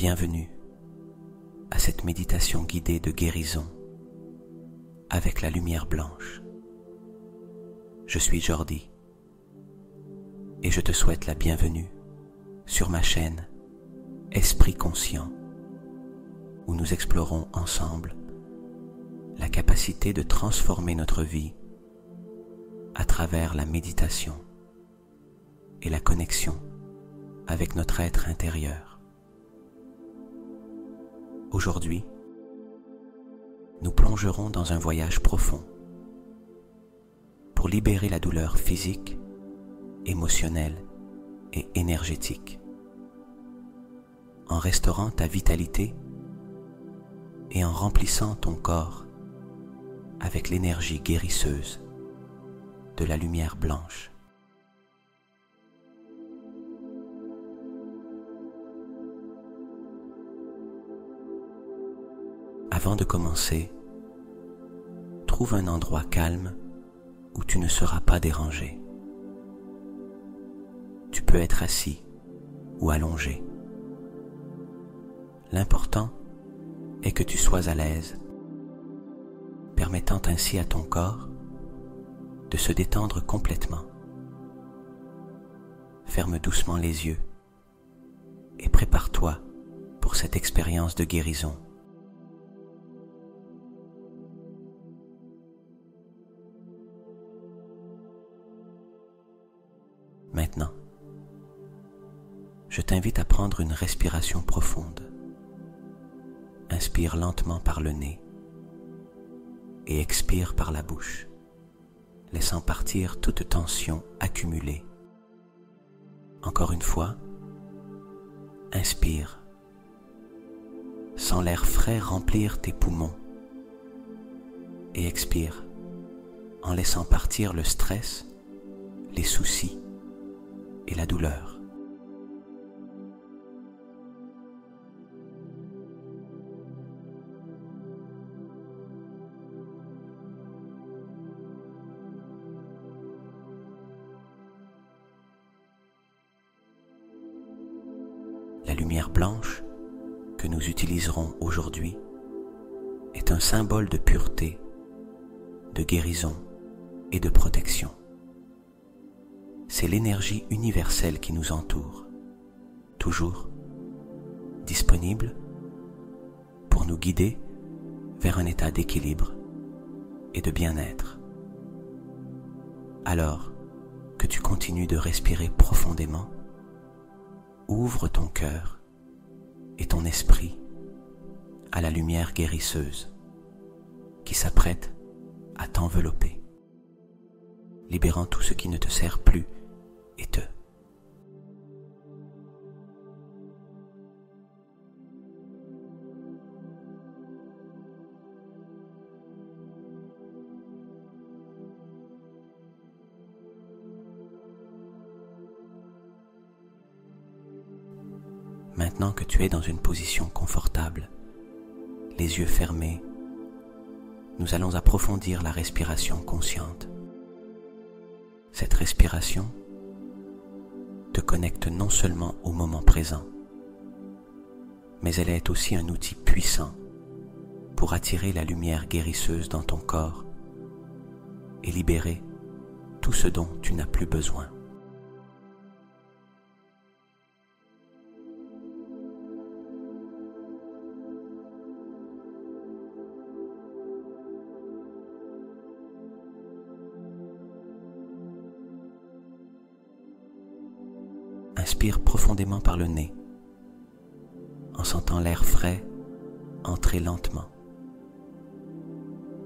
Bienvenue à cette méditation guidée de guérison avec la lumière blanche. Je suis Jordi et je te souhaite la bienvenue sur ma chaîne Esprit Conscient, où nous explorons ensemble la capacité de transformer notre vie à travers la méditation et la connexion avec notre être intérieur. Aujourd'hui, nous plongerons dans un voyage profond pour libérer la douleur physique, émotionnelle et énergétique, en restaurant ta vitalité et en remplissant ton corps avec l'énergie guérisseuse de la lumière blanche. Avant de commencer, trouve un endroit calme où tu ne seras pas dérangé. Tu peux être assis ou allongé. L'important est que tu sois à l'aise, permettant ainsi à ton corps de se détendre complètement. Ferme doucement les yeux et prépare-toi pour cette expérience de guérison. Maintenant, je t'invite à prendre une respiration profonde. Inspire lentement par le nez et expire par la bouche, laissant partir toute tension accumulée. Encore une fois, inspire, sens l'air frais remplir tes poumons, et expire en laissant partir le stress, les soucis et la douleur. La lumière blanche que nous utiliserons aujourd'hui est un symbole de pureté, de guérison et de protection. C'est l'énergie universelle qui nous entoure, toujours disponible pour nous guider vers un état d'équilibre et de bien-être. Alors que tu continues de respirer profondément, ouvre ton cœur et ton esprit à la lumière guérisseuse qui s'apprête à t'envelopper, libérant tout ce qui ne te sert plus et te. Maintenant que tu es dans une position confortable, les yeux fermés, nous allons approfondir la respiration consciente. Cette respiration te connecte non seulement au moment présent, mais elle est aussi un outil puissant pour attirer la lumière guérisseuse dans ton corps et libérer tout ce dont tu n'as plus besoin. Inspire profondément par le nez, en sentant l'air frais entrer lentement.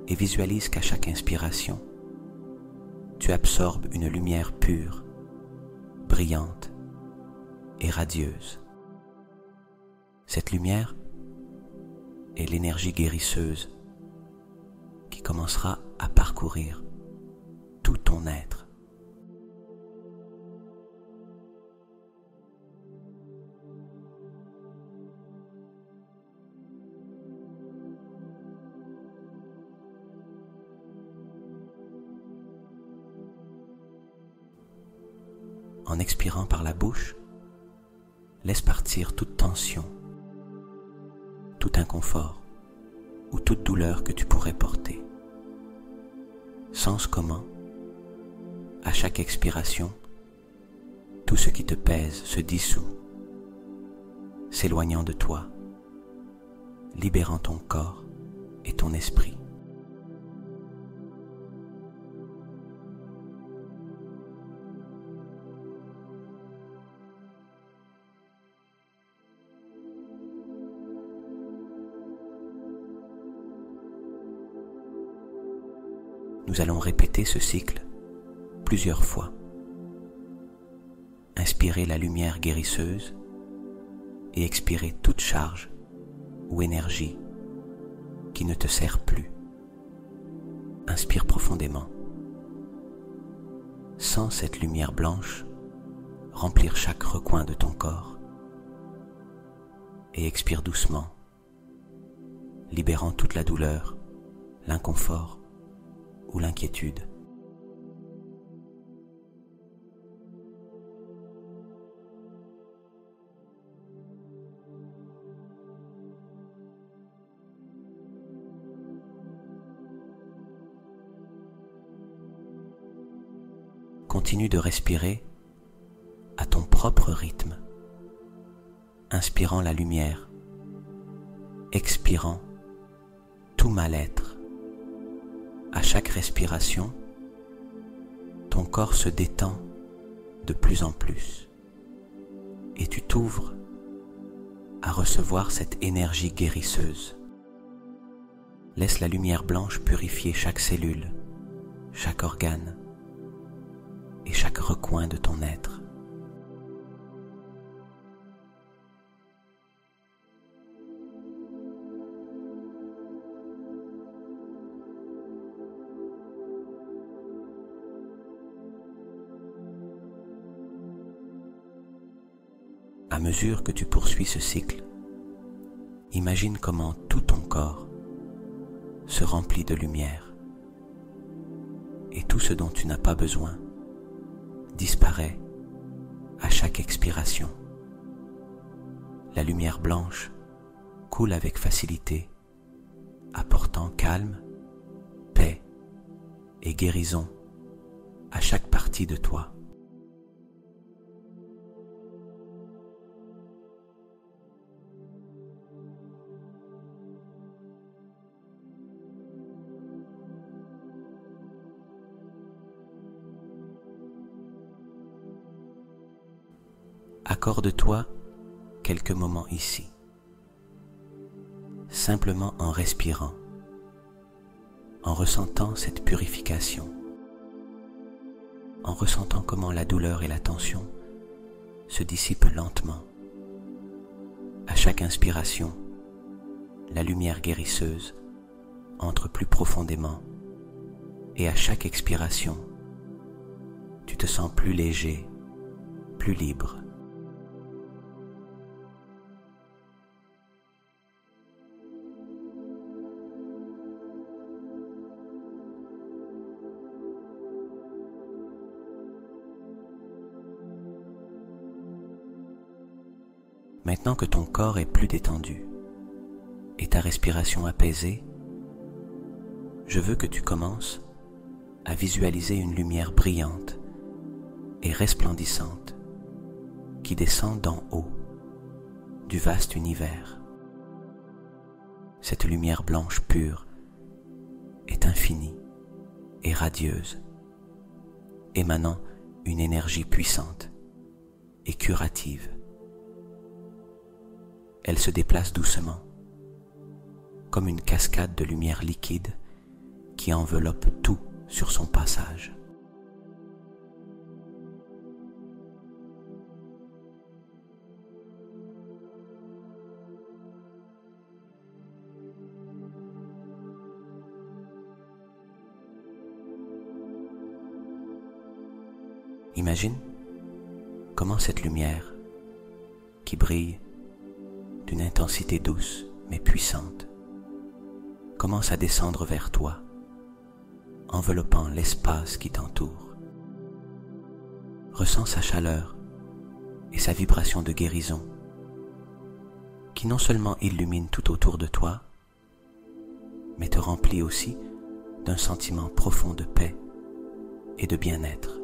Et visualise qu'à chaque inspiration, tu absorbes une lumière pure, brillante et radieuse. Cette lumière est l'énergie guérisseuse qui commencera à parcourir tout ton être. En expirant par la bouche, laisse partir toute tension tout inconfort ou toute douleur que tu pourrais porter. Sens comment, à chaque expiration, tout ce qui te pèse se dissout, s'éloignant de toi, libérant ton corps et ton esprit. Nous allons répéter ce cycle plusieurs fois. Inspirez la lumière guérisseuse et expirez toute charge ou énergie qui ne te sert plus. Inspire profondément. Sens cette lumière blanche remplir chaque recoin de ton corps et expire doucement, libérant toute la douleur, l'inconfort ou l'inquiétude. Continue de respirer à ton propre rythme, inspirant la lumière, expirant tout mal-être. À chaque respiration, ton corps se détend de plus en plus et tu t'ouvres à recevoir cette énergie guérisseuse. Laisse la lumière blanche purifier chaque cellule, chaque organe et chaque recoin de ton être. À mesure que tu poursuis ce cycle, imagine comment tout ton corps se remplit de lumière et tout ce dont tu n'as pas besoin disparaît à chaque expiration. La lumière blanche coule avec facilité, apportant calme, paix et guérison à chaque partie de toi. Accorde-toi quelques moments ici, simplement en respirant, en ressentant cette purification, en ressentant comment la douleur et la tension se dissipent lentement. À chaque inspiration, la lumière guérisseuse entre plus profondément et à chaque expiration, tu te sens plus léger, plus libre. Maintenant que ton corps est plus détendu et ta respiration apaisée, je veux que tu commences à visualiser une lumière brillante et resplendissante qui descend d'en haut du vaste univers. Cette lumière blanche pure est infinie et radieuse, émanant une énergie puissante et curative. Elle se déplace doucement, comme une cascade de lumière liquide qui enveloppe tout sur son passage. Imagine comment cette lumière qui brille d'une intensité douce mais puissante commence à descendre vers toi, enveloppant l'espace qui t'entoure. Ressens sa chaleur et sa vibration de guérison qui qui non seulement illumine tout autour de toi, mais te remplit aussi d'un sentiment profond de paix et de bien-être.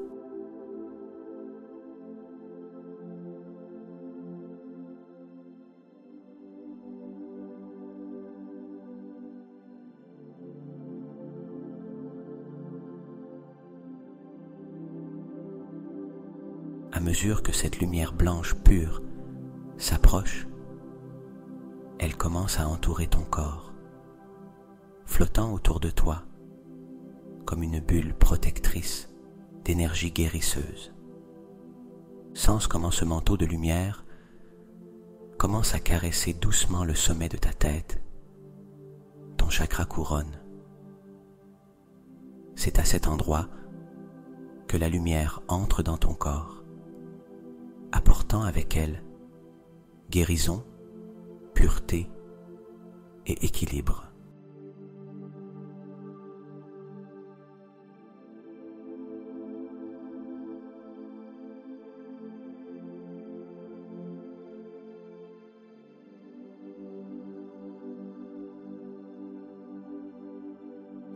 À mesure que cette lumière blanche pure s'approche, elle commence à entourer ton corps, flottant autour de toi comme une bulle protectrice d'énergie guérisseuse. Sens comment ce manteau de lumière commence à caresser doucement le sommet de ta tête, ton chakra couronne. C'est à cet endroit que la lumière entre dans ton corps, apportant avec elle guérison, pureté et équilibre.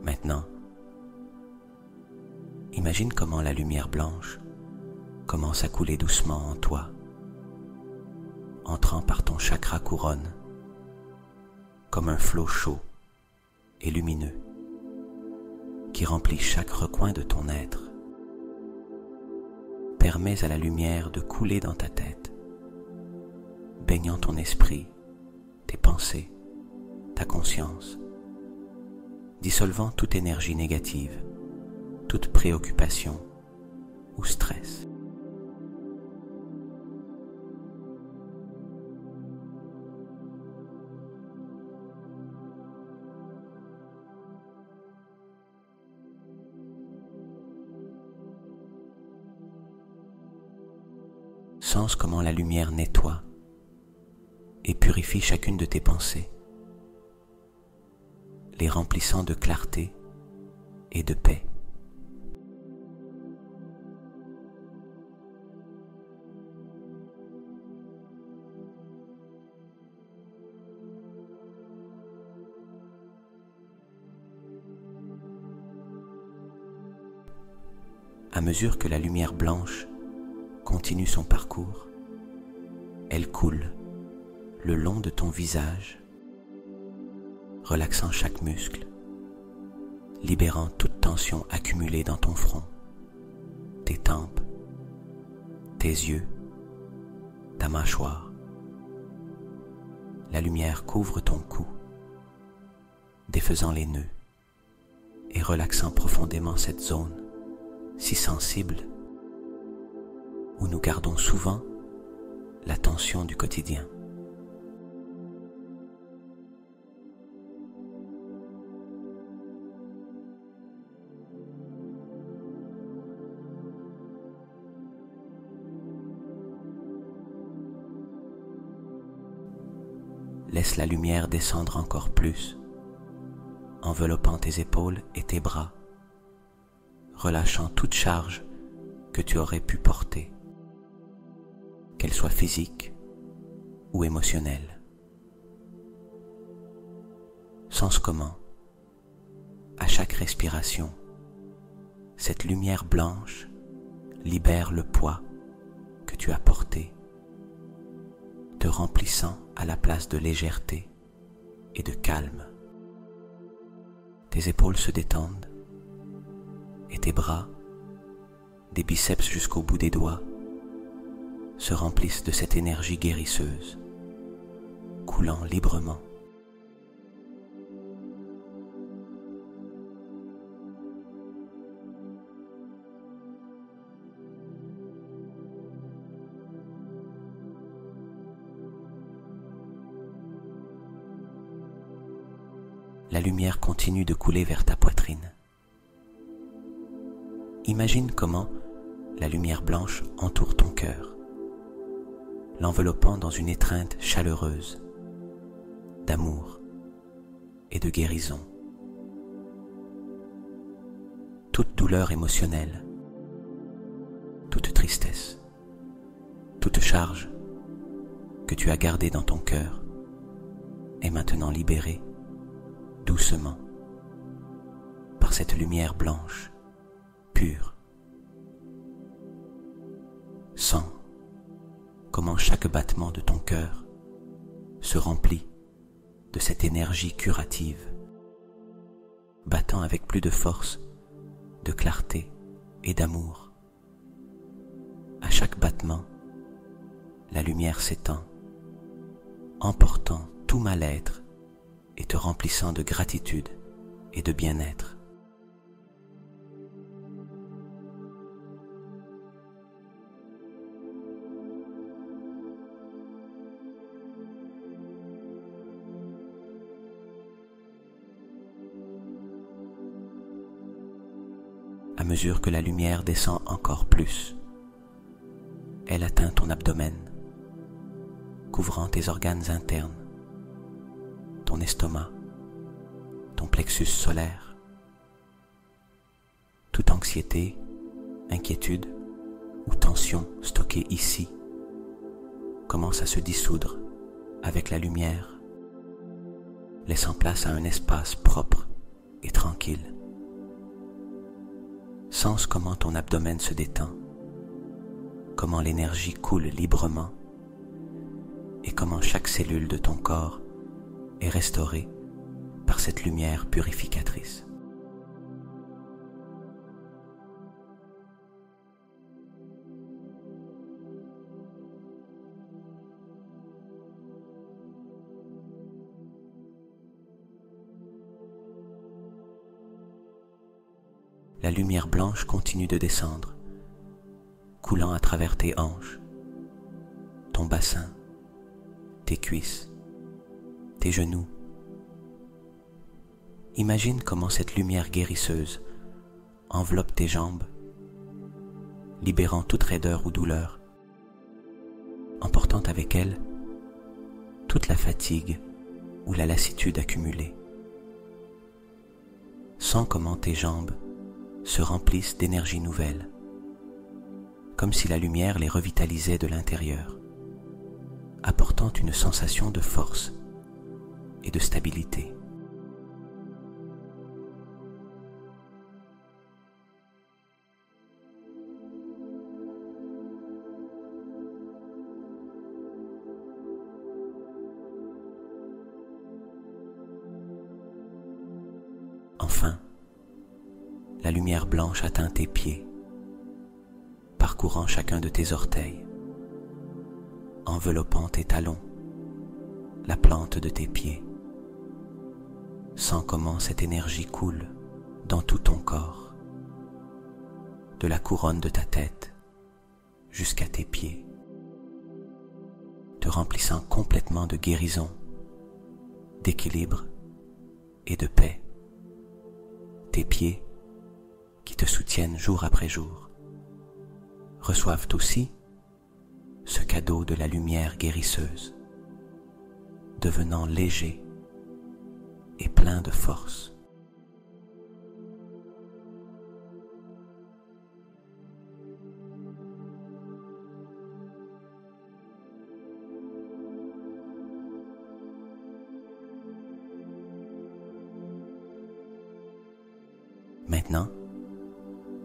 Maintenant, imagine comment la lumière blanche commence à couler doucement en toi, entrant par ton chakra couronne, comme un flot chaud et lumineux qui remplit chaque recoin de ton être. Permets à la lumière de couler dans ta tête, baignant ton esprit, tes pensées, ta conscience, dissolvant toute énergie négative, toute préoccupation ou stress. Sens comment la lumière nettoie et purifie chacune de tes pensées, les remplissant de clarté et de paix. À mesure que la lumière blanche continue son parcours, elle coule le long de ton visage, relaxant chaque muscle, libérant toute tension accumulée dans ton front, tes tempes, tes yeux, ta mâchoire. La lumière couvre ton cou, défaisant les nœuds et relaxant profondément cette zone si sensible où nous gardons souvent la tension du quotidien. Laisse la lumière descendre encore plus, enveloppant tes épaules et tes bras, relâchant toute charge que tu aurais pu porter, qu'elle soit physique ou émotionnelle. Sens comment, à chaque respiration, cette lumière blanche libère le poids que tu as porté, te remplissant à la place de légèreté et de calme. Tes épaules se détendent et tes bras, des biceps jusqu'au bout des doigts, se remplissent de cette énergie guérisseuse, coulant librement. La lumière continue de couler vers ta poitrine. Imagine comment la lumière blanche entoure ton cœur, l'enveloppant dans une étreinte chaleureuse d'amour et de guérison. Toute douleur émotionnelle, toute tristesse, toute charge que tu as gardée dans ton cœur est maintenant libéré, doucement, par cette lumière blanche, pure. Sens comment chaque battement de ton cœur se remplit de cette énergie curative, battant avec plus de force, de clarté et d'amour. À chaque battement, la lumière s'étend, emportant tout mal-être et te remplissant de gratitude et de bien-être. À mesure que la lumière descend encore plus, elle atteint ton abdomen, couvrant tes organes internes, ton estomac, ton plexus solaire. Toute anxiété, inquiétude ou tension stockée ici commence à se dissoudre avec la lumière, laissant place à un espace propre et tranquille. Sens comment ton abdomen se détend, comment l'énergie coule librement et comment chaque cellule de ton corps est restaurée par cette lumière purificatrice. La lumière blanche continue de descendre, coulant à travers tes hanches, ton bassin, tes cuisses, tes genoux. Imagine comment cette lumière guérisseuse enveloppe tes jambes, libérant toute raideur ou douleur, emportant avec elle toute la fatigue ou la lassitude accumulée. Sens comment tes jambes se remplissent d'énergie nouvelle, comme si la lumière les revitalisait de l'intérieur, apportant une sensation de force et de stabilité. Enfin, la lumière blanche atteint tes pieds, parcourant chacun de tes orteils, enveloppant tes talons, la plante de tes pieds. Sens comment cette énergie coule dans tout ton corps, de la couronne de ta tête jusqu'à tes pieds, te remplissant complètement de guérison, d'équilibre et de paix. Tes pieds, qui te soutiennent jour après jour, reçoivent aussi ce cadeau de la lumière guérisseuse, devenant léger et plein de force. Maintenant,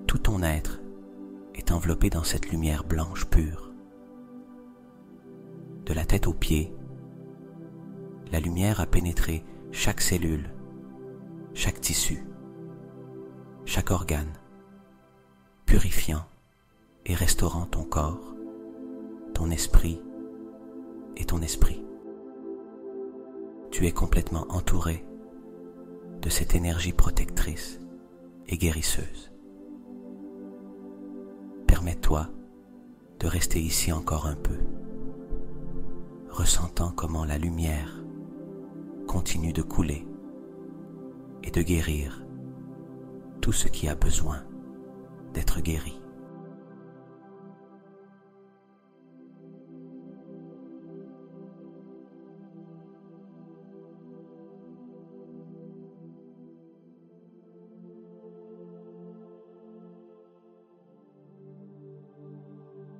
tout ton être est enveloppé dans cette lumière blanche pure. De la tête aux pieds, la lumière a pénétré chaque cellule, chaque tissu, chaque organe, purifiant et restaurant ton corps, ton esprit et ton esprit. Tu es complètement entouré de cette énergie protectrice et guérisseuse. Permets-toi de rester ici encore un peu, ressentant comment la lumière continue de couler et de guérir tout ce qui a besoin d'être guéri.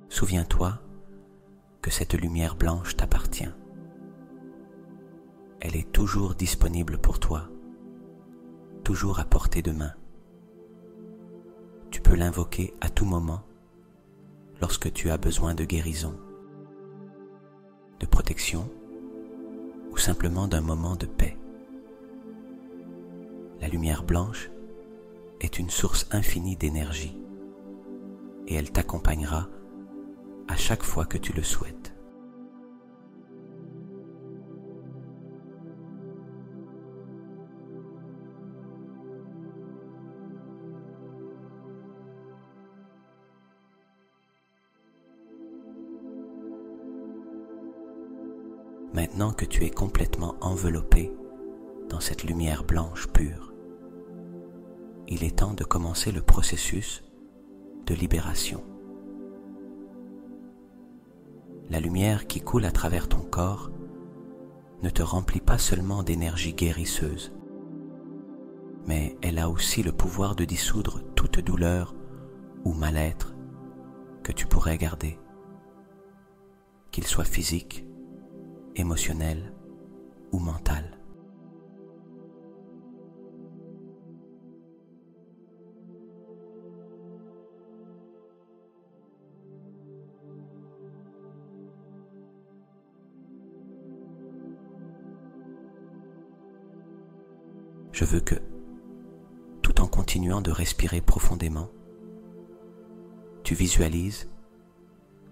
Souviens-toi que cette lumière blanche t'appartient. Elle est toujours disponible pour toi, toujours à portée de main. Tu peux l'invoquer à tout moment lorsque tu as besoin de guérison, de protection ou simplement d'un moment de paix. La lumière blanche est une source infinie d'énergie et elle t'accompagnera à chaque fois que tu le souhaites. Maintenant que tu es complètement enveloppé dans cette lumière blanche pure, il est temps de commencer le processus de libération. La lumière qui coule à travers ton corps ne te remplit pas seulement d'énergie guérisseuse, mais elle a aussi le pouvoir de dissoudre toute douleur ou mal-être que tu pourrais garder, qu'il soit physique, émotionnel ou mental. Je veux que, tout en continuant de respirer profondément, tu visualises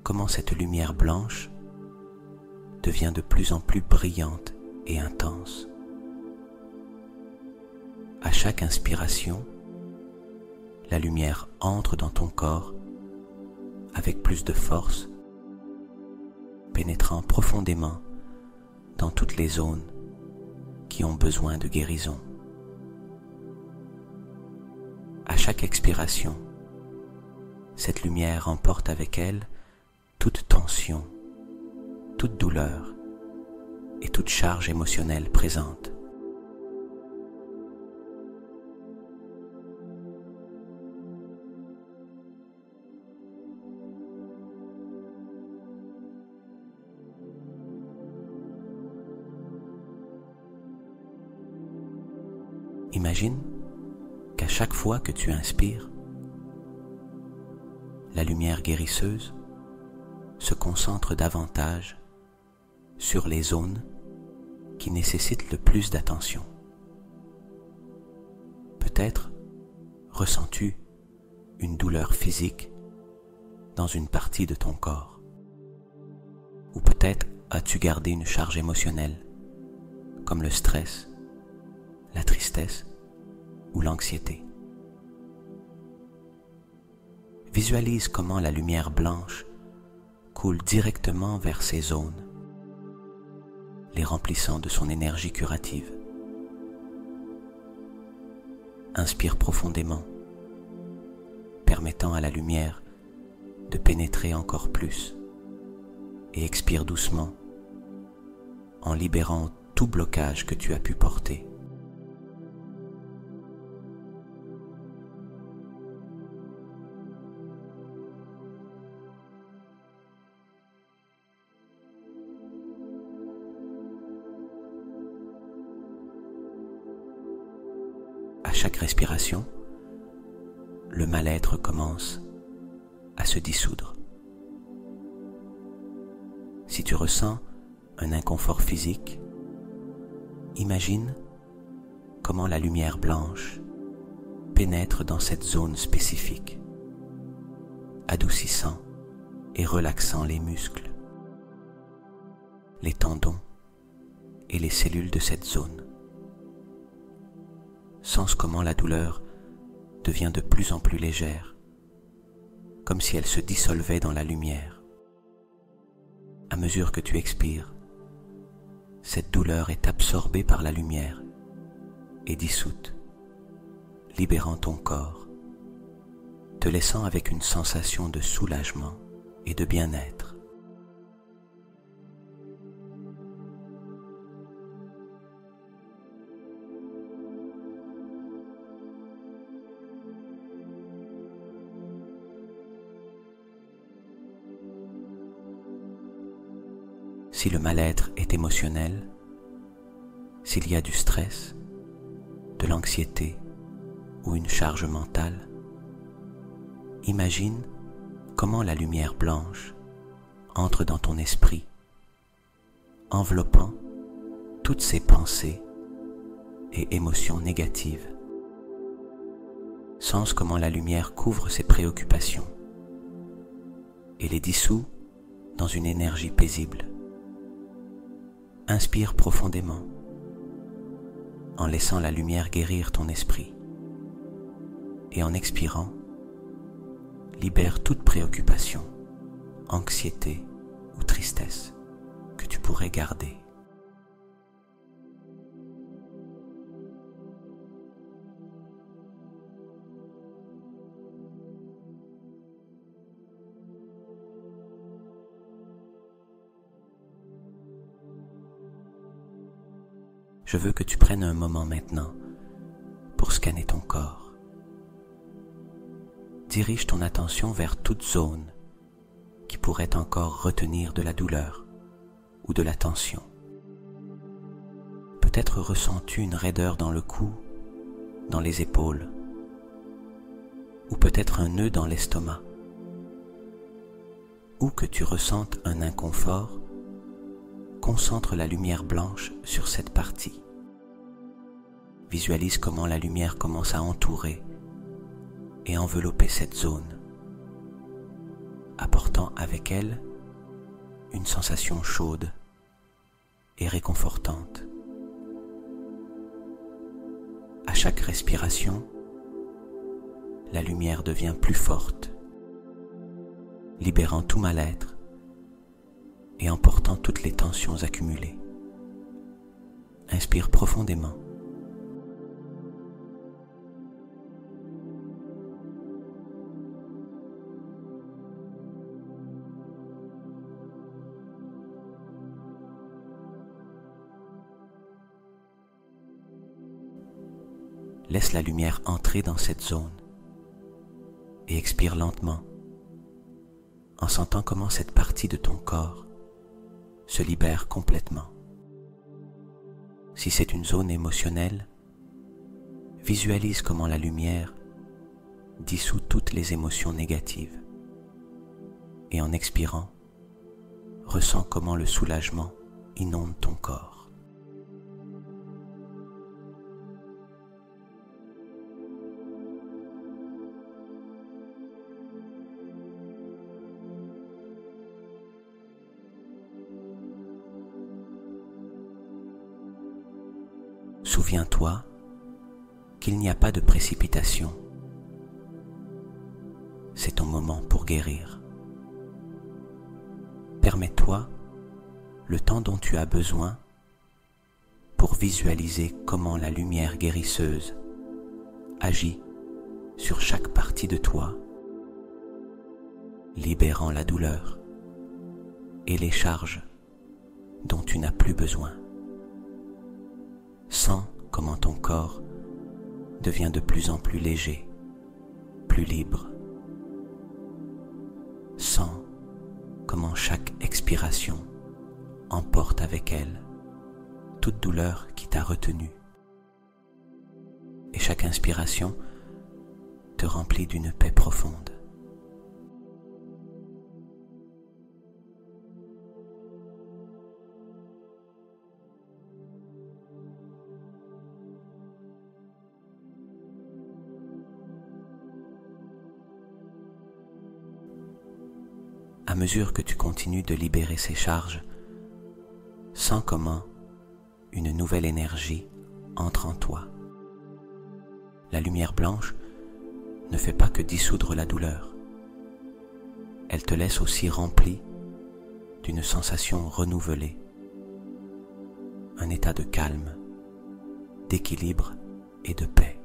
comment cette lumière blanche devient de plus en plus brillante et intense. À chaque inspiration, la lumière entre dans ton corps avec plus de force, pénétrant profondément dans toutes les zones qui ont besoin de guérison. À chaque expiration, cette lumière emporte avec elle toute tension, toute douleur et toute charge émotionnelle présente. Imagine qu'à chaque fois que tu inspires, la lumière guérisseuse se concentre davantage sur les zones qui nécessitent le plus d'attention. Peut-être ressens-tu une douleur physique dans une partie de ton corps, ou peut-être as-tu gardé une charge émotionnelle comme le stress, la tristesse ou l'anxiété. Visualise comment la lumière blanche coule directement vers ces zones, les remplissant de son énergie curative. Inspire profondément, permettant à la lumière de pénétrer encore plus, et expire doucement, en libérant tout blocage que tu as pu porter. À chaque respiration, le mal-être commence à se dissoudre. Si tu ressens un inconfort physique, imagine comment la lumière blanche pénètre dans cette zone spécifique, adoucissant et relaxant les muscles, les tendons et les cellules de cette zone. Sens comment la douleur devient de plus en plus légère, comme si elle se dissolvait dans la lumière. À mesure que tu expires, cette douleur est absorbée par la lumière et dissoute, libérant ton corps, te laissant avec une sensation de soulagement et de bien-être. Si le mal-être est émotionnel, S'il y a du stress, de l'anxiété ou une charge mentale, imagine comment la lumière blanche entre dans ton esprit, enveloppant toutes ces pensées et émotions négatives. Sens comment la lumière couvre ces préoccupations et les dissout dans une énergie paisible. Inspire profondément en laissant la lumière guérir ton esprit et en expirant, libère toute préoccupation, anxiété ou tristesse que tu pourrais garder. Je veux que tu prennes un moment maintenant pour scanner ton corps. Dirige ton attention vers toute zone qui pourrait encore retenir de la douleur ou de la tension. Peut-être ressens-tu une raideur dans le cou, dans les épaules, ou peut-être un nœud dans l'estomac, ou que tu ressentes un inconfort. Concentre la lumière blanche sur cette partie. Visualise comment la lumière commence à entourer et envelopper cette zone, apportant avec elle une sensation chaude et réconfortante. À chaque respiration, la lumière devient plus forte, libérant tout mal-être et emportant toutes les tensions accumulées. Inspire profondément. Laisse la lumière entrer dans cette zone et expire lentement en sentant comment cette partie de ton corps se libère complètement. Si c'est une zone émotionnelle, visualise comment la lumière dissout toutes les émotions négatives et en expirant, ressens comment le soulagement inonde ton corps. Souviens-toi qu'il n'y a pas de précipitation. C'est ton moment pour guérir. Permets-toi le temps dont tu as besoin pour visualiser comment la lumière guérisseuse agit sur chaque partie de toi, libérant la douleur et les charges dont tu n'as plus besoin. Sens comment ton corps devient de plus en plus léger, plus libre. Sens comment chaque expiration emporte avec elle toute douleur qui t'a retenu. Et chaque inspiration te remplit d'une paix profonde. À mesure que tu continues de libérer ces charges, sens comment une nouvelle énergie entre en toi. La lumière blanche ne fait pas que dissoudre la douleur. Elle te laisse aussi rempli d'une sensation renouvelée, un état de calme, d'équilibre et de paix.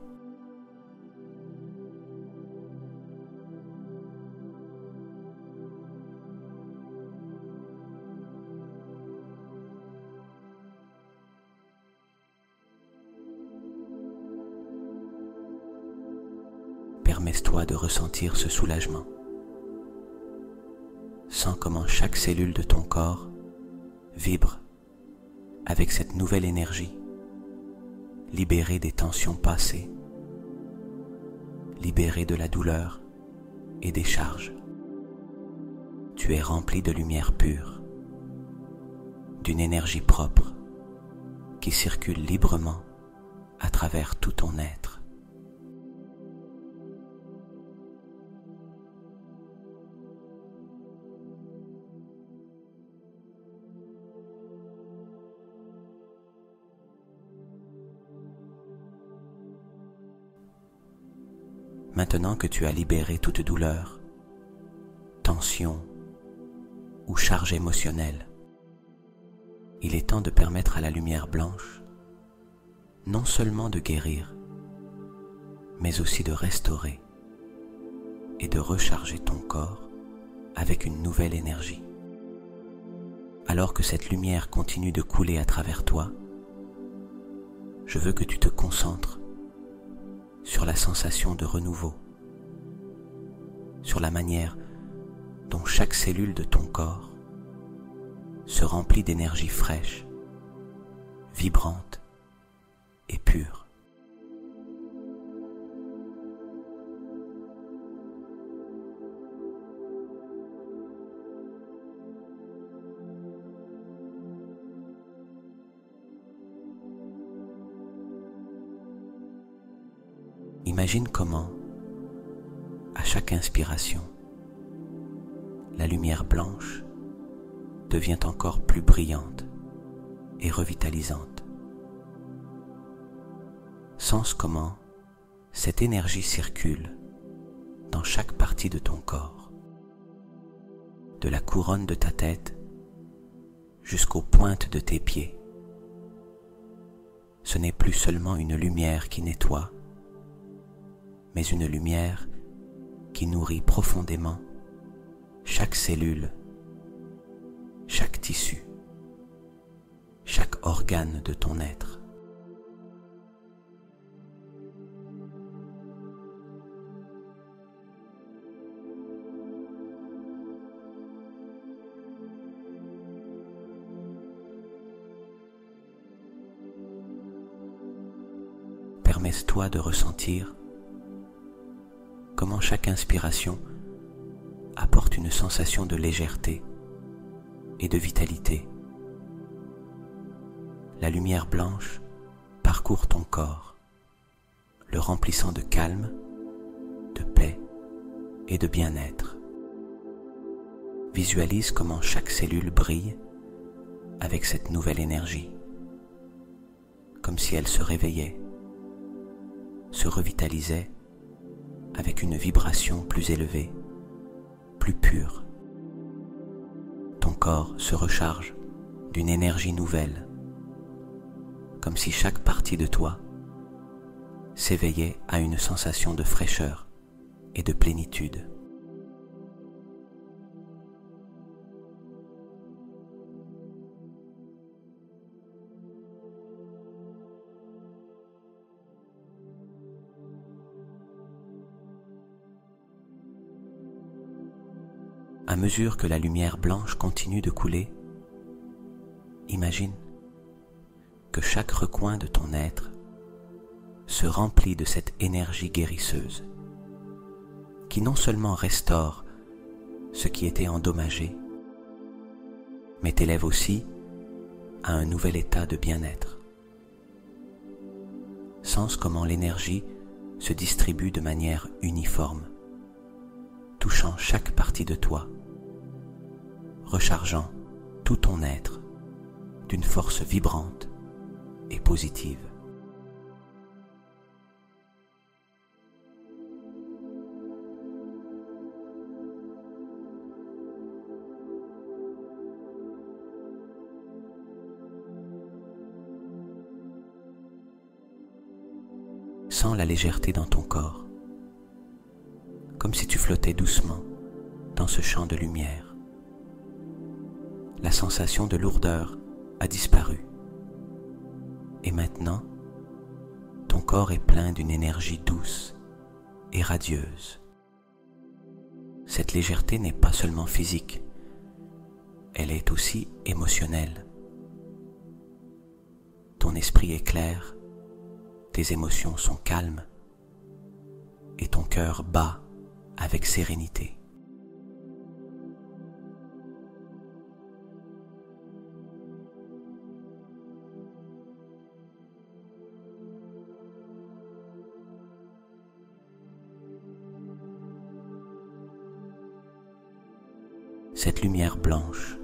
Permets-toi de ressentir ce soulagement. Sens comment chaque cellule de ton corps vibre avec cette nouvelle énergie libéré des tensions passées, libéré de la douleur et des charges. Tu es rempli de lumière pure, d'une énergie propre qui circule librement à travers tout ton être. Maintenant que tu as libéré toute douleur, tension ou charge émotionnelle, il est temps de permettre à la lumière blanche non seulement de guérir, mais aussi de restaurer et de recharger ton corps avec une nouvelle énergie. Alors que cette lumière continue de couler à travers toi, je veux que tu te concentres sur la sensation de renouveau, sur la manière dont chaque cellule de ton corps se remplit d'énergie fraîche, vibrante et pure. Imagine comment, à chaque inspiration, la lumière blanche devient encore plus brillante et revitalisante. Sens comment cette énergie circule dans chaque partie de ton corps, de la couronne de ta tête jusqu'aux pointes de tes pieds. Ce n'est plus seulement une lumière qui nettoie, mais une lumière qui nourrit profondément chaque cellule, chaque tissu, chaque organe de ton être. Permets-toi de ressentir comment chaque inspiration apporte une sensation de légèreté et de vitalité. La lumière blanche parcourt ton corps, le remplissant de calme, de paix et de bien-être. Visualise comment chaque cellule brille avec cette nouvelle énergie, comme si elle se réveillait, se revitalisait avec une vibration plus élevée, plus pure. Ton corps se recharge d'une énergie nouvelle, comme si chaque partie de toi s'éveillait à une sensation de fraîcheur et de plénitude. À mesure que la lumière blanche continue de couler, imagine que chaque recoin de ton être se remplit de cette énergie guérisseuse qui non seulement restaure ce qui était endommagé, mais t'élève aussi à un nouvel état de bien-être. Sens comment l'énergie se distribue de manière uniforme, touchant chaque partie de toi, rechargeant tout ton être d'une force vibrante et positive. Sens la légèreté dans ton corps, comme si tu flottais doucement dans ce champ de lumière. La sensation de lourdeur a disparu. Et maintenant, ton corps est plein d'une énergie douce et radieuse. Cette légèreté n'est pas seulement physique, elle est aussi émotionnelle. Ton esprit est clair tes émotions sont calmes et ton cœur bat avec sérénité. Cette lumière blanche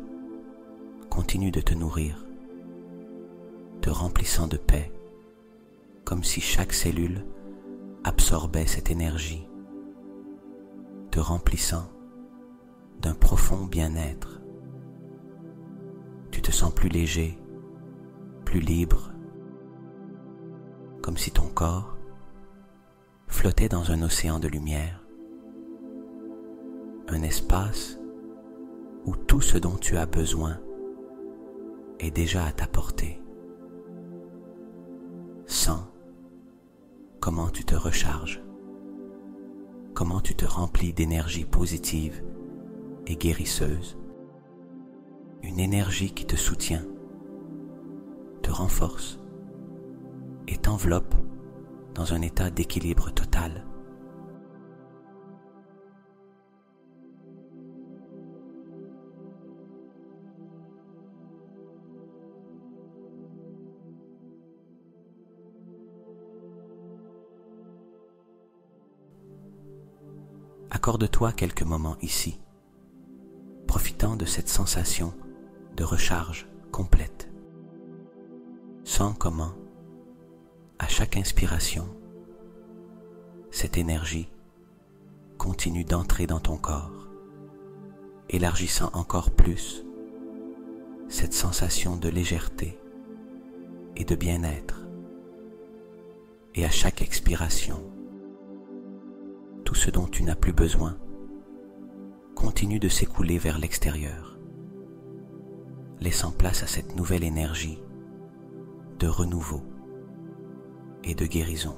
continue de te nourrir, te remplissant de paix, comme si chaque cellule absorbait cette énergie, te remplissant d'un profond bien-être. Tu te sens plus léger, plus libre, comme si ton corps flottait dans un océan de lumière, un espace où tout ce dont tu as besoin est déjà à ta portée. Sens comment tu te recharges, comment tu te remplis d'énergie positive et guérisseuse, une énergie qui te soutient, te renforce et t'enveloppe dans un état d'équilibre total. Accorde-toi quelques moments ici, profitant de cette sensation de recharge complète. Sens comment, à chaque inspiration, cette énergie continue d'entrer dans ton corps, élargissant encore plus cette sensation de légèreté et de bien-être. Et à chaque expiration, tout ce dont tu n'as plus besoin continue de s'écouler vers l'extérieur, laissant place à cette nouvelle énergie de renouveau et de guérison.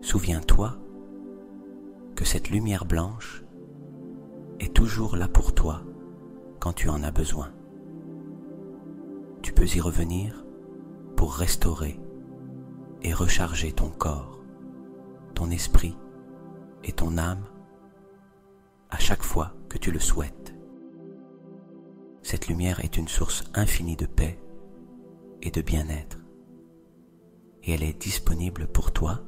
Souviens-toi que cette lumière blanche est toujours là pour toi quand tu en as besoin. Tu peux y revenir pour restaurer et recharger ton corps, ton esprit et ton âme à chaque fois que tu le souhaites. Cette lumière est une source infinie de paix et de bien-être, et elle est disponible pour toi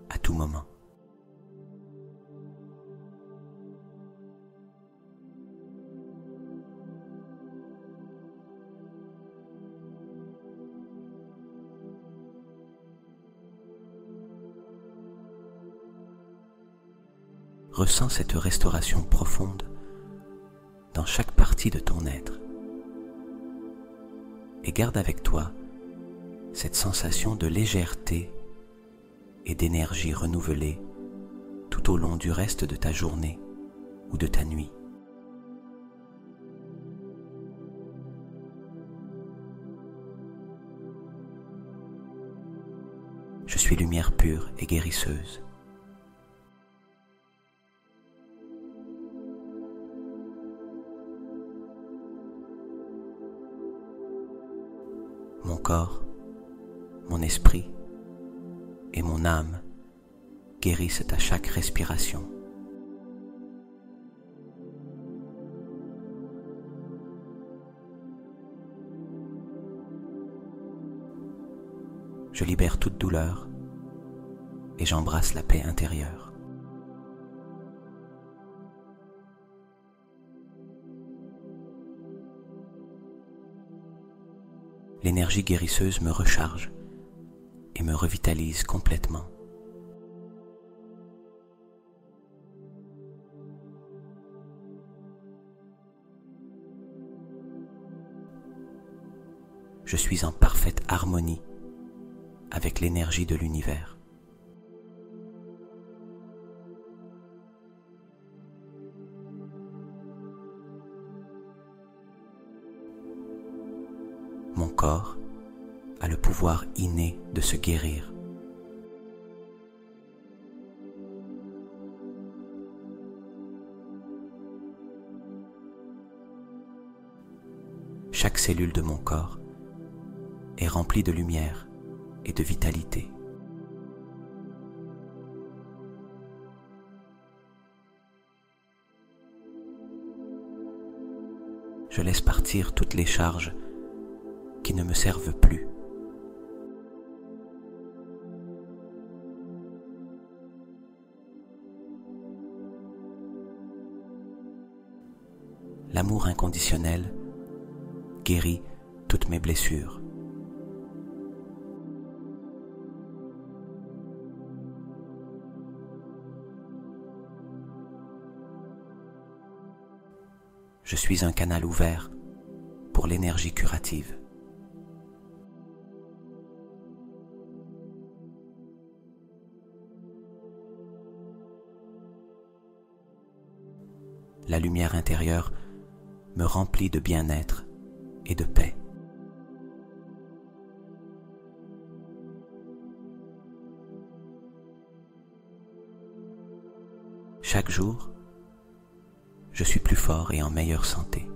à tout moment. Ressens cette restauration profonde dans chaque partie de ton être et garde avec toi cette sensation de légèreté et d'énergie renouvelée tout au long du reste de ta journée ou de ta nuit. Je suis lumière pure et guérisseuse. Mon corps, mon esprit et mon âme guérissent à chaque respiration. Je libère toute douleur et j'embrasse la paix intérieure. L'énergie guérisseuse me recharge et me revitalise complètement. Je suis en parfaite harmonie avec l'énergie de l'univers. Mon corps a le pouvoir inné de se guérir. Chaque cellule de mon corps est remplie de lumière et de vitalité. Je laisse partir toutes les charges qui ne me servent plus. L'amour inconditionnel guérit toutes mes blessures. Je suis un canal ouvert pour l'énergie curative. La lumière intérieure me remplit de bien-être et de paix. Chaque jour, je suis plus fort et en meilleure santé.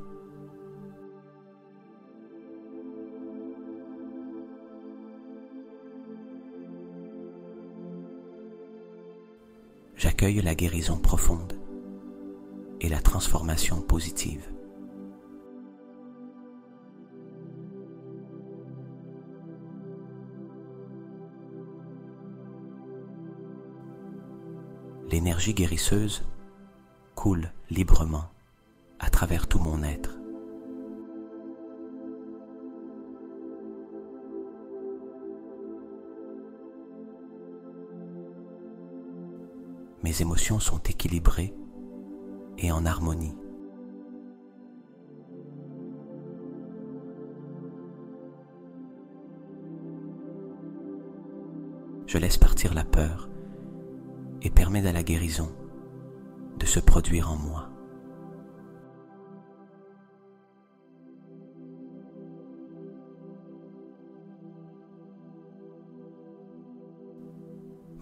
J'accueille la guérison profonde et la transformation positive. L'énergie guérisseuse coule librement à travers tout mon être. Mes émotions sont équilibrées et en harmonie. Je laisse partir la peur et permets à la guérison de se produire en moi.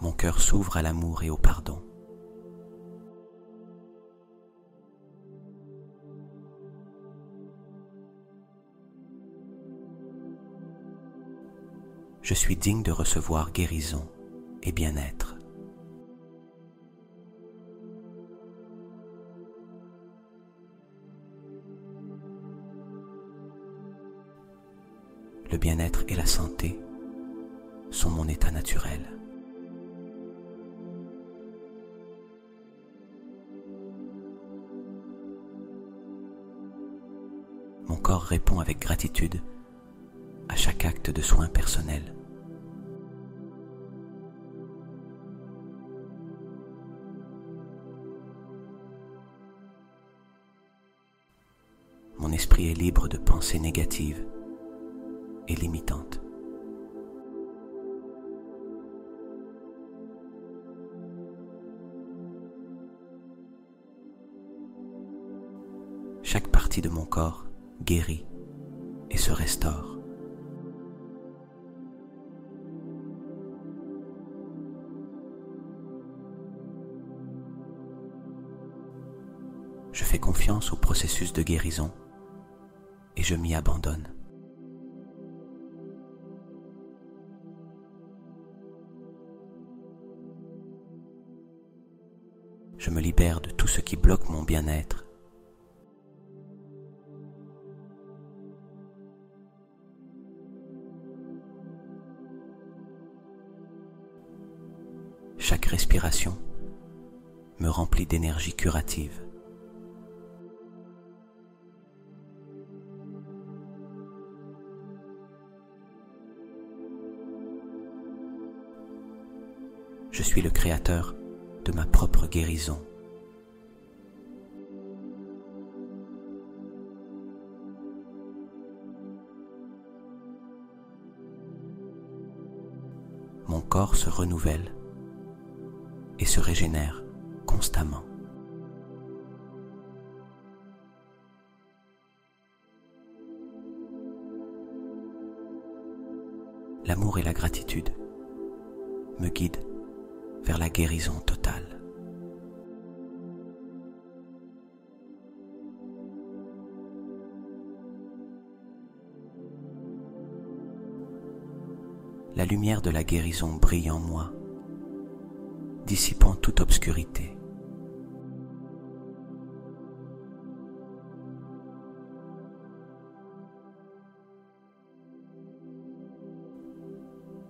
Mon cœur s'ouvre à l'amour et au pardon. Je suis digne de recevoir guérison et bien-être. Le bien-être et la santé sont mon état naturel. Mon corps répond avec gratitude à chaque acte de soin personnel. Mon esprit est libre de pensées négatives et limitantes. Chaque partie de mon corps guérit et se restaure. Je fais confiance au processus de guérison et je m'y abandonne. Je me libère de tout ce qui bloque mon bien-être. Chaque respiration me remplit d'énergie curative. Je suis le créateur de ma propre guérison. Mon corps se renouvelle et se régénère constamment. l'amour et la gratitude me guident vers la guérison totale. La lumière de la guérison brille en moi, dissipant toute obscurité.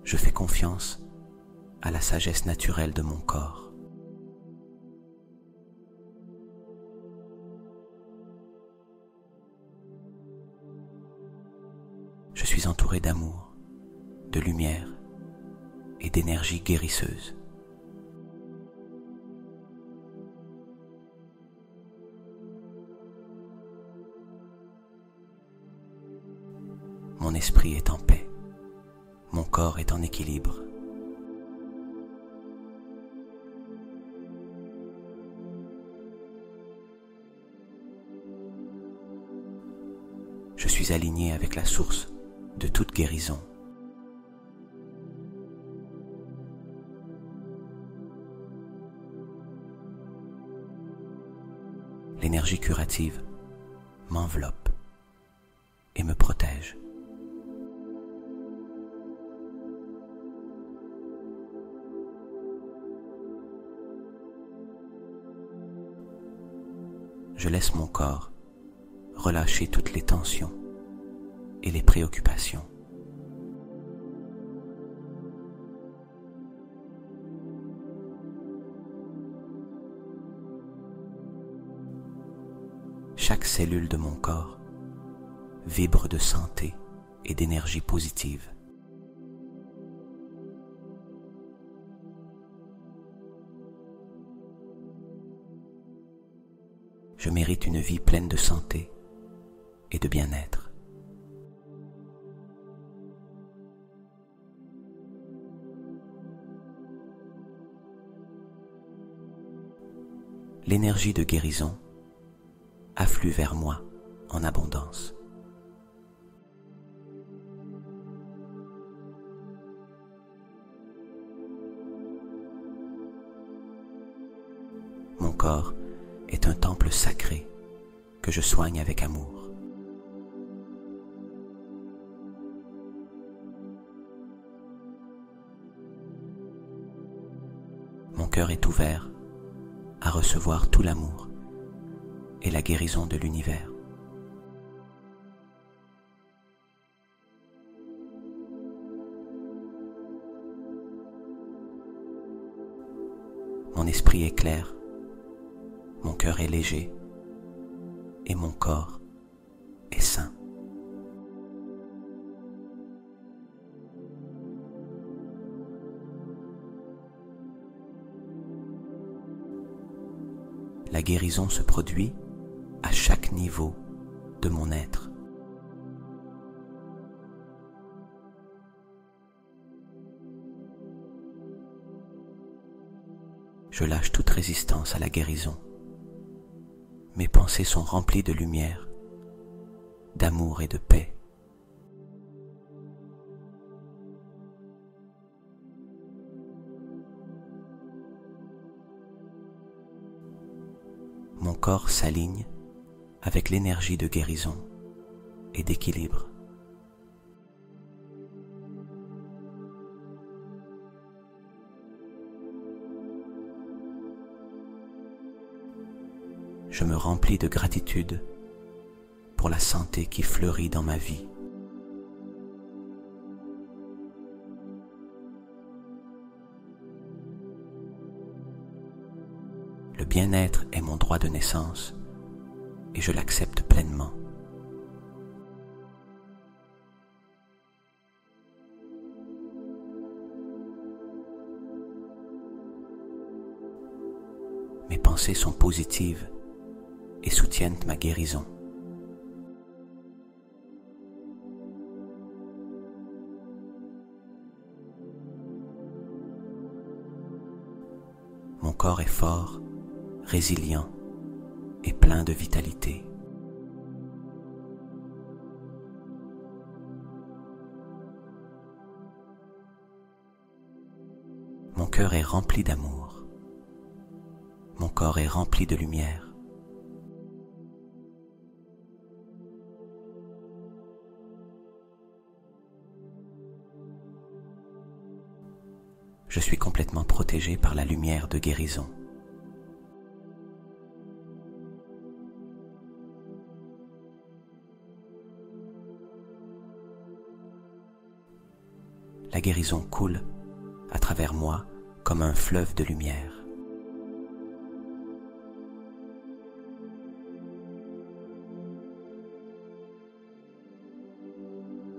Je fais confiance à la sagesse naturelle de mon corps. Je suis entouré d'amour, de lumière et d'énergie guérisseuse. Mon esprit est en paix, mon corps est en équilibre. Je suis aligné avec la source de toute guérison. L'énergie curative m'enveloppe et me protège. Je laisse mon corps relâcher toutes les tensions et les préoccupations. Chaque cellule de mon corps vibre de santé et d'énergie positive. Je mérite une vie pleine de santé et de bien-être. L'énergie de guérison afflue vers moi en abondance. Mon corps est un temple sacré que je soigne avec amour. Mon cœur est ouvert à recevoir tout l'amour et la guérison de l'univers. Mon esprit est clair, mon cœur est léger et mon corps est sain. La guérison se produit à chaque niveau de mon être. Je lâche toute résistance à la guérison. Mes pensées sont remplies de lumière, d'amour et de paix. Mon corps s'aligne avec l'énergie de guérison et d'équilibre. Je me remplis de gratitude pour la santé qui fleurit dans ma vie. Le bien-être est mon droit de naissance et je l'accepte pleinement. Mes pensées sont positives et soutiennent ma guérison. Mon corps est fort, résilient et plein de vitalité. cœur est rempli d'amour. Mon corps est rempli de lumière. Je suis complètement protégé par la lumière de guérison. La guérison coule à travers moi comme un fleuve de lumière.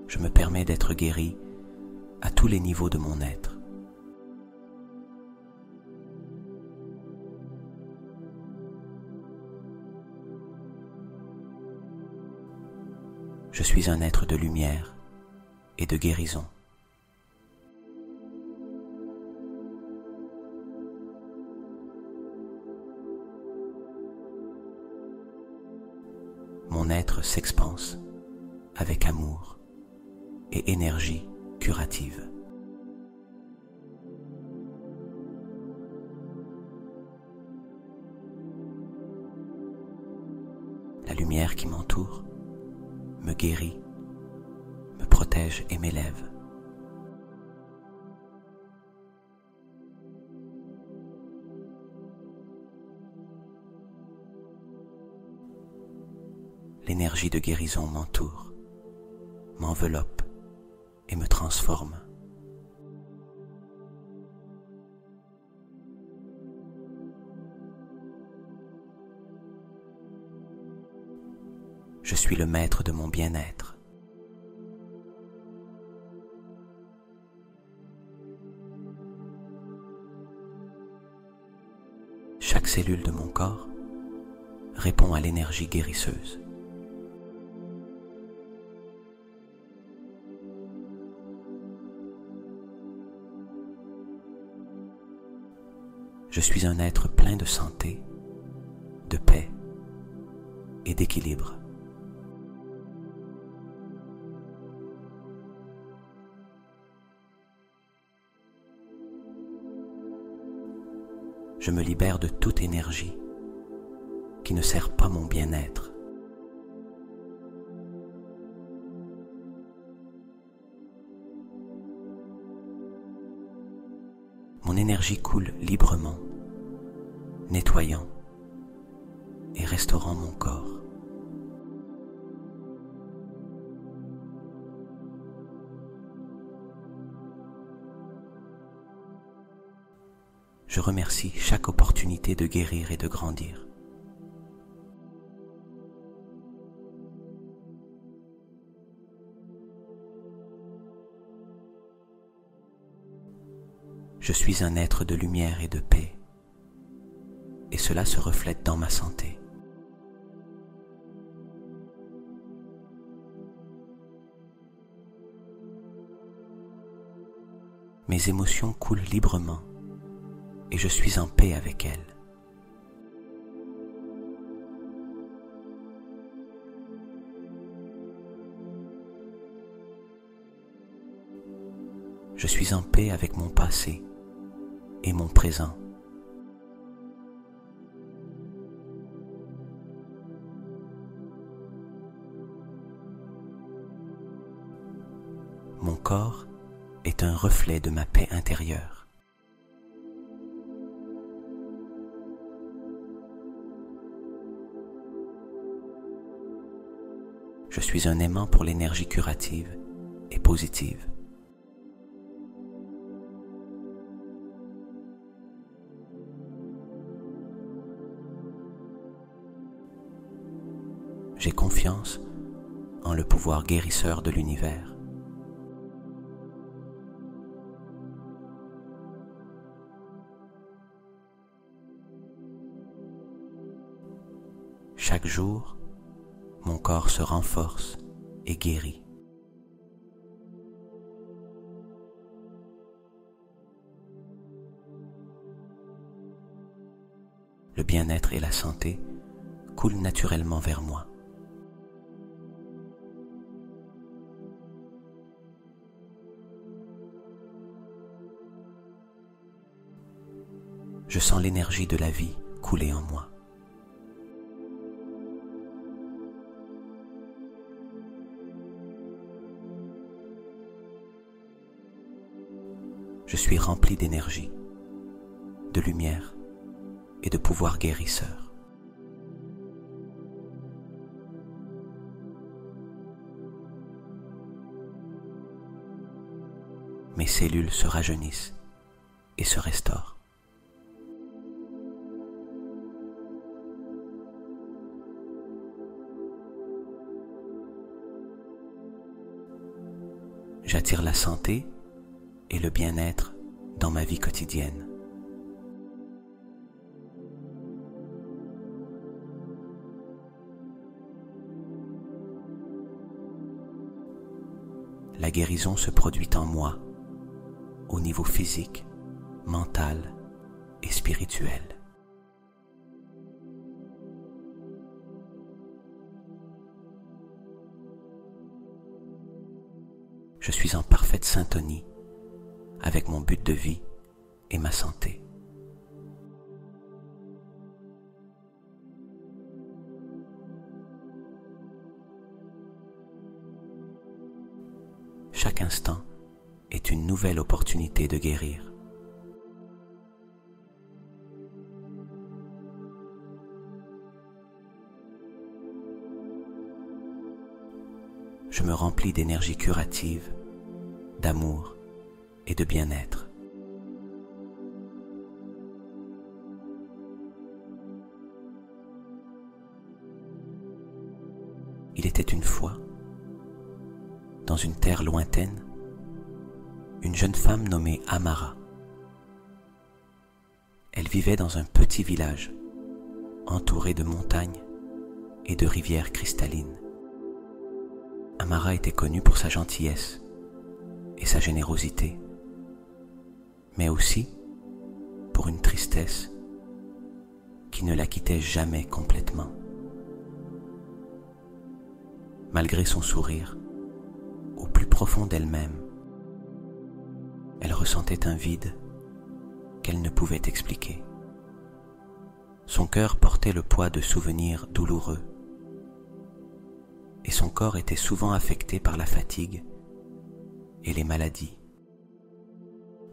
Je me permets d'être guéri à tous les niveaux de mon être. Je suis un être de lumière et de guérison. Mon être s'expanse avec amour et énergie curative. La lumière qui m'entoure me guérit, me protège et m'élève. L'énergie de guérison m'entoure, m'enveloppe et me transforme. Je suis le maître de mon bien-être. Chaque cellule de mon corps répond à l'énergie guérisseuse. Je suis un être plein de santé, de paix et d'équilibre. Je me libère de toute énergie qui ne sert pas mon bien-être. Mon énergie coule librement, nettoyant et restaurant mon corps. Je remercie chaque opportunité de guérir et de grandir. Je suis un être de lumière et de paix, et cela se reflète dans ma santé. Mes émotions coulent librement, et je suis en paix avec elles. Je suis en paix avec mon passé et mon présent. Mon corps est un reflet de ma paix intérieure. Je suis un aimant pour l'énergie curative et positive. J'ai confiance en le pouvoir guérisseur de l'univers. Chaque jour, mon corps se renforce et guérit. Le bien-être et la santé coulent naturellement vers moi. Je sens l'énergie de la vie couler en moi. Je suis rempli d'énergie, de lumière et de pouvoir guérisseur. Mes cellules se rajeunissent et se restaurent. J'attire la santé et le bien-être dans ma vie quotidienne. La guérison se produit en moi, au niveau physique, mental et spirituel. Je suis en parfaite syntonie avec mon but de vie et ma santé. Chaque instant est une nouvelle opportunité de guérir. Je me remplis d'énergie curative, d'amour et de bien-être. Il était une fois, dans une terre lointaine, une jeune femme nommée Amara. Elle vivait dans un petit village, entouré de montagnes et de rivières cristallines. Amara était connue pour sa gentillesse et sa générosité, mais aussi pour une tristesse qui ne la quittait jamais complètement. Malgré son sourire, au plus profond d'elle-même, elle ressentait un vide qu'elle ne pouvait expliquer. Son cœur portait le poids de souvenirs douloureux et son corps était souvent affecté par la fatigue et les maladies.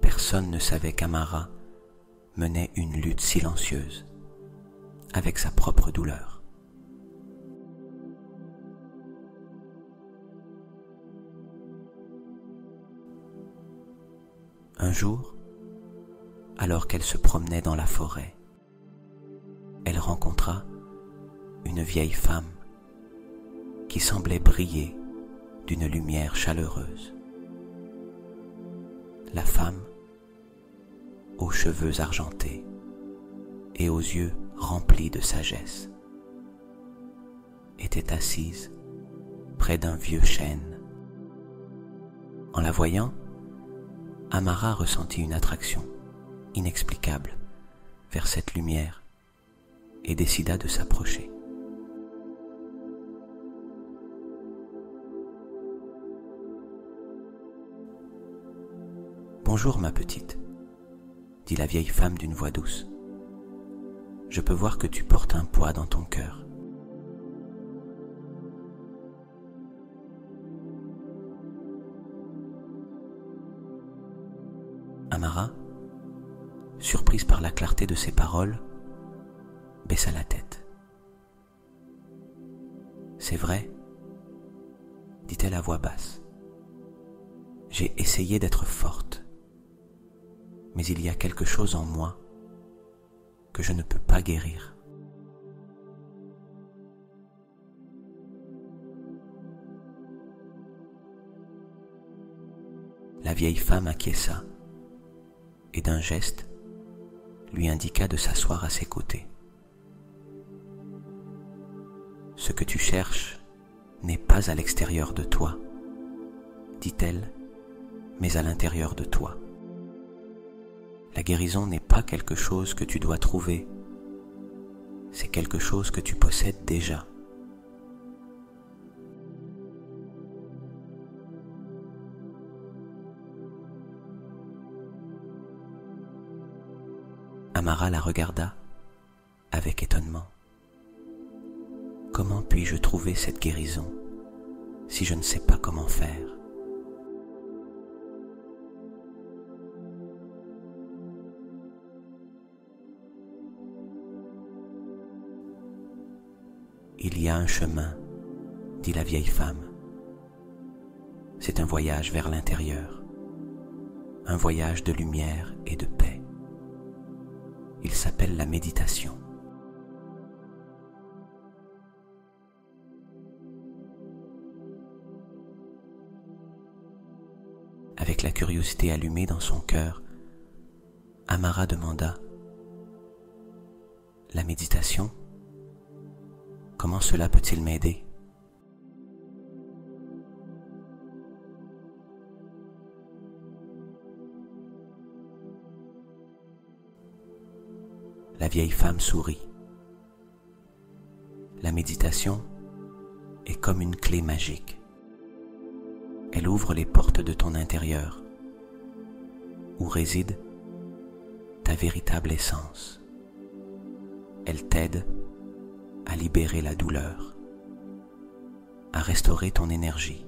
Personne ne savait qu'Amara menait une lutte silencieuse avec sa propre douleur. Un jour, alors qu'elle se promenait dans la forêt, elle rencontra une vieille femme qui semblait briller d'une lumière chaleureuse. La femme, aux cheveux argentés et aux yeux remplis de sagesse, était assise près d'un vieux chêne. En la voyant, Amara ressentit une attraction inexplicable vers cette lumière et décida de s'approcher. « Bonjour ma petite, » dit la vieille femme d'une voix douce. « Je peux voir que tu portes un poids dans ton cœur. » Amara, surprise par la clarté de ses paroles, baissa la tête. « C'est vrai, » dit-elle à voix basse. « J'ai essayé d'être forte, mais il y a quelque chose en moi que je ne peux pas guérir. » La vieille femme acquiesça et d'un geste lui indiqua de s'asseoir à ses côtés. « Ce que tu cherches n'est pas à l'extérieur de toi, » dit-elle, mais à l'intérieur de toi. La guérison n'est pas quelque chose que tu dois trouver, c'est quelque chose que tu possèdes déjà. Amara la regarda avec étonnement. Comment puis-je trouver cette guérison si je ne sais pas comment faire? Il y a un chemin, dit la vieille femme. C'est un voyage vers l'intérieur, un voyage de lumière et de paix. Il s'appelle la méditation. Avec la curiosité allumée dans son cœur, Amara demanda: « La méditation, comment cela peut-il m'aider ?» La vieille femme sourit. La méditation est comme une clé magique. Elle ouvre les portes de ton intérieur, où réside ta véritable essence. Elle t'aide à libérer la douleur, à restaurer ton énergie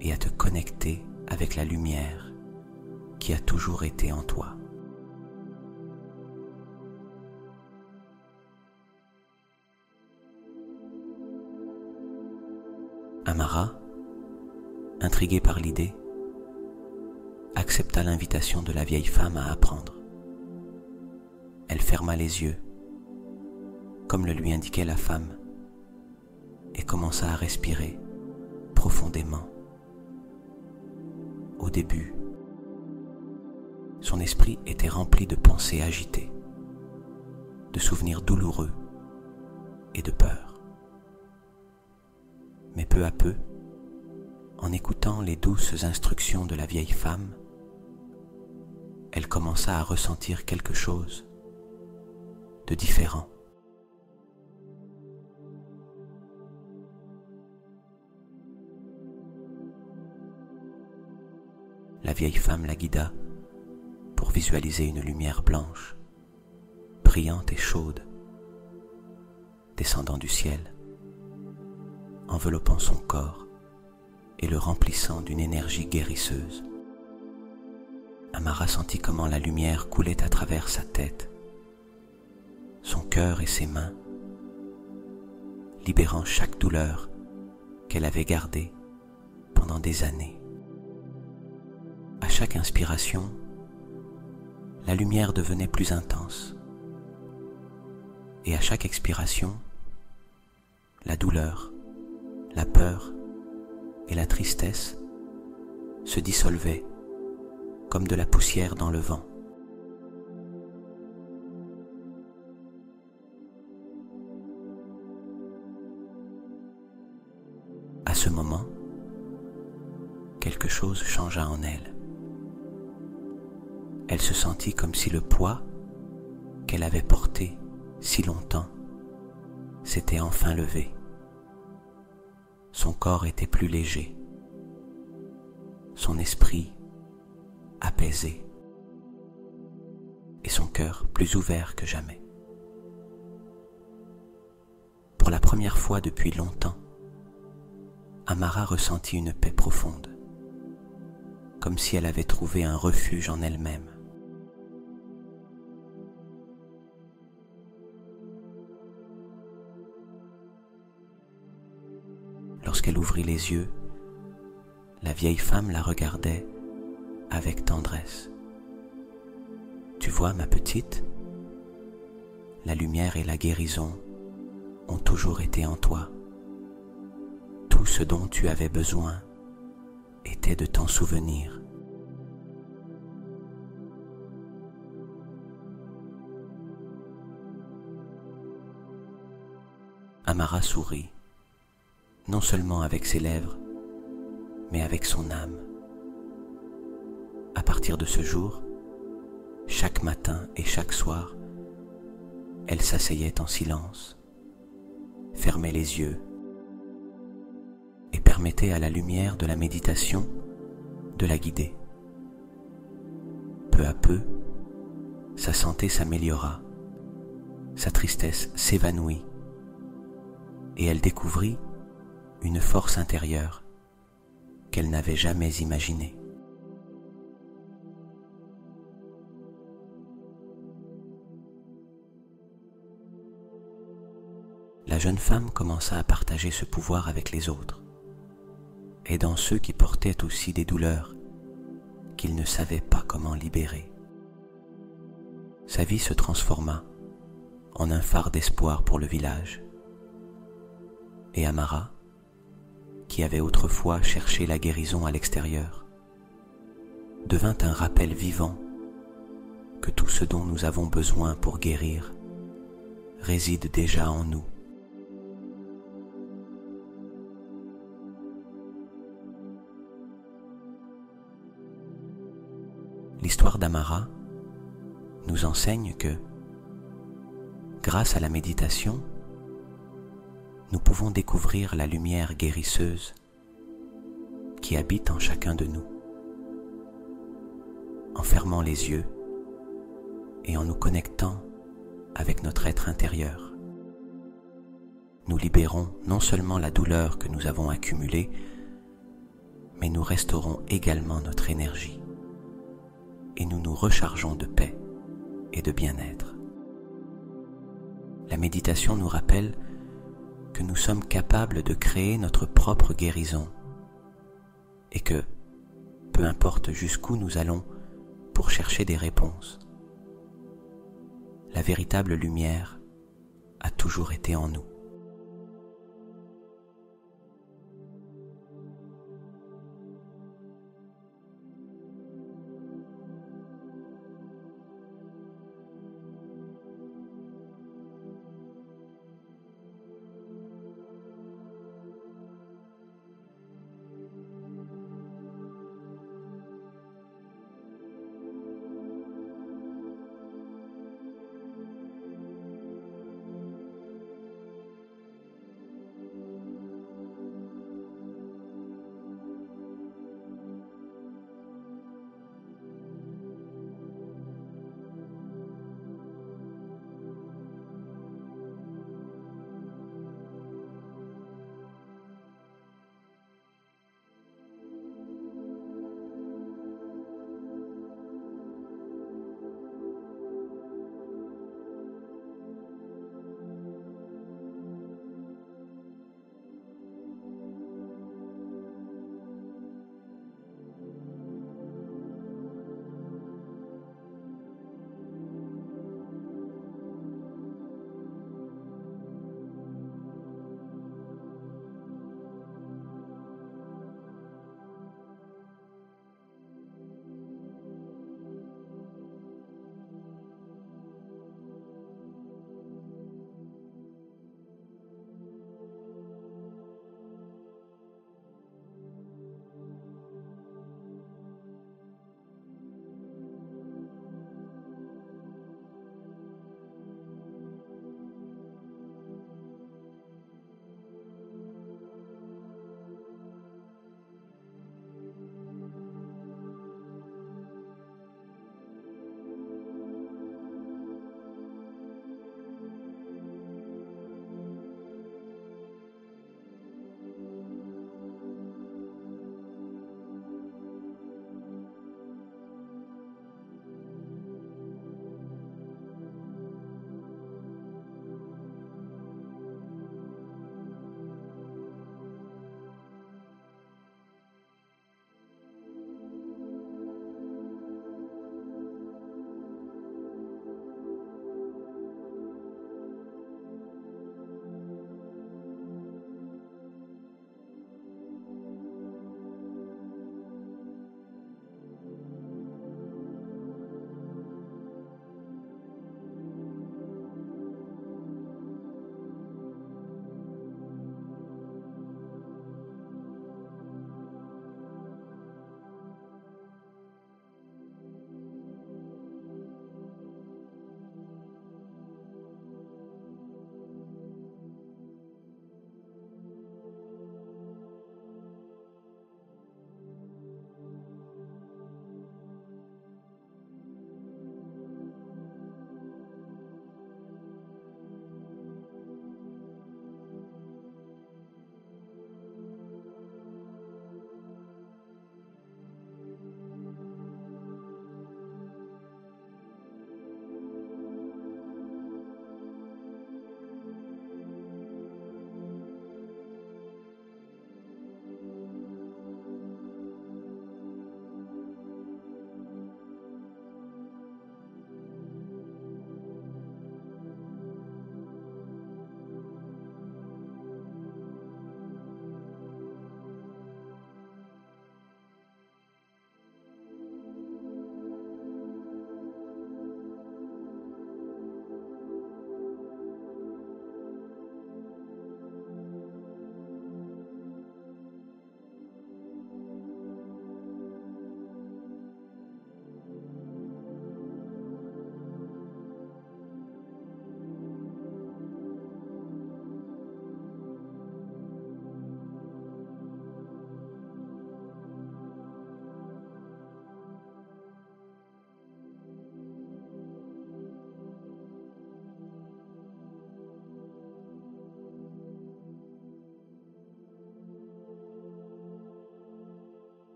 et à te connecter avec la lumière qui a toujours été en toi. Amara, intriguée par l'idée, accepta l'invitation de la vieille femme à apprendre. Elle ferma les yeux, comme le lui indiquait la femme, et commença à respirer profondément. Au début, son esprit était rempli de pensées agitées, de souvenirs douloureux et de peur. Mais peu à peu, en écoutant les douces instructions de la vieille femme, elle commença à ressentir quelque chose de différent. La vieille femme la guida pour visualiser une lumière blanche, brillante et chaude, descendant du ciel, enveloppant son corps et le remplissant d'une énergie guérisseuse. Amara sentit comment la lumière coulait à travers sa tête, son cœur et ses mains, libérant chaque douleur qu'elle avait gardée pendant des années. À chaque inspiration, la lumière devenait plus intense, et à chaque expiration, la douleur, la peur et la tristesse se dissolvaient comme de la poussière dans le vent. À ce moment, quelque chose changea en elle. Elle se sentit comme si le poids qu'elle avait porté si longtemps s'était enfin levé. Son corps était plus léger, son esprit apaisé et son cœur plus ouvert que jamais. Pour la première fois depuis longtemps, Amara ressentit une paix profonde, comme si elle avait trouvé un refuge en elle-même. Lorsqu'elle ouvrit les yeux, la vieille femme la regardait avec tendresse. « Tu vois, ma petite, la lumière et la guérison ont toujours été en toi. Tout ce dont tu avais besoin était de t'en souvenir. » Amara sourit, non seulement avec ses lèvres, mais avec son âme. À partir de ce jour, chaque matin et chaque soir, elle s'asseyait en silence, fermait les yeux et permettait à la lumière de la méditation de la guider. Peu à peu, sa santé s'améliora, sa tristesse s'évanouit, et elle découvrit une force intérieure qu'elle n'avait jamais imaginée. La jeune femme commença à partager ce pouvoir avec les autres, aidant ceux qui portaient aussi des douleurs qu'ils ne savaient pas comment libérer. Sa vie se transforma en un phare d'espoir pour le village. Et Amara, qui avait autrefois cherché la guérison à l'extérieur, devint un rappel vivant que tout ce dont nous avons besoin pour guérir réside déjà en nous. L'histoire d'Amara nous enseigne que, grâce à la méditation, nous pouvons découvrir la lumière guérisseuse qui habite en chacun de nous. En fermant les yeux et en nous connectant avec notre être intérieur, nous libérons non seulement la douleur que nous avons accumulée, mais nous restaurons également notre énergie et nous nous rechargeons de paix et de bien-être. La méditation nous rappelle que nous sommes capables de créer notre propre guérison et que, peu importe jusqu'où nous allons pour chercher des réponses, la véritable lumière a toujours été en nous.